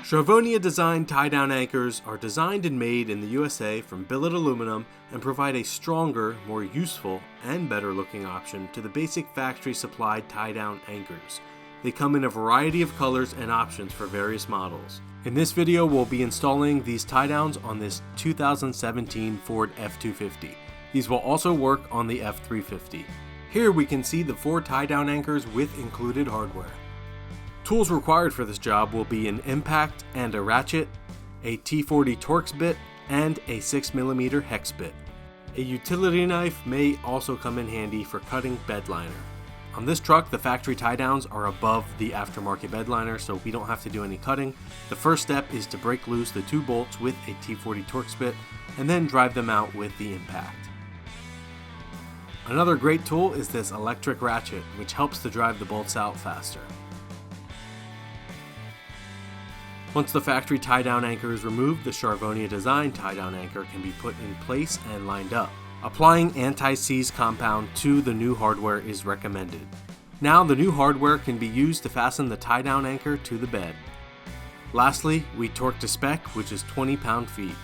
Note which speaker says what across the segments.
Speaker 1: Charvonia Design Tie-Down Anchors are designed and made in the USA from billet aluminum and provide a stronger, more useful, and better looking option to the basic factory supplied tie-down anchors. They come in a variety of colors and options for various models. In this video, we'll be installing these tie-downs on this 2017 Ford F-250. These will also work on the F-350. Here we can see the 4 tie-down anchors with included hardware. Tools required for this job will be an impact and a ratchet, a T40 Torx bit, and a 6mm hex bit. A utility knife may also come in handy for cutting bed liner. On this truck, the factory tie-downs are above the aftermarket bed liner, so we don't have to do any cutting. The first step is to break loose the 2 bolts with a T40 Torx bit and then drive them out with the impact. Another great tool is this electric ratchet, which helps to drive the bolts out faster. Once the factory tie-down anchor is removed, the Charvonia Design Tie-Down Anchor can be put in place and lined up. Applying anti-seize compound to the new hardware is recommended. Now the new hardware can be used to fasten the tie-down anchor to the bed. Lastly, we torque to spec, which is 20 pound-feet.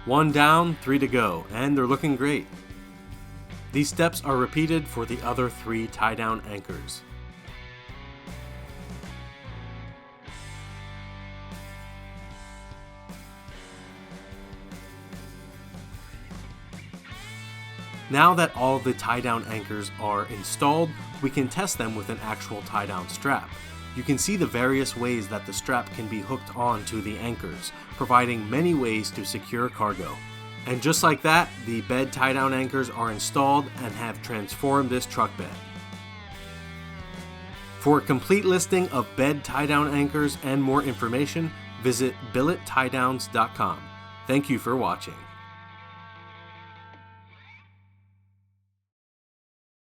Speaker 1: 1 down, 3 to go, and they're looking great. These steps are repeated for the other 3 tie-down anchors. Now that all the tie-down anchors are installed, we can test them with an actual tie-down strap. You can see the various ways that the strap can be hooked onto the anchors, providing many ways to secure cargo. And just like that, the bed tie-down anchors are installed and have transformed this truck bed. For a complete listing of bed tie-down anchors and more information, visit BilletTie-Downs.com. Thank you for watching.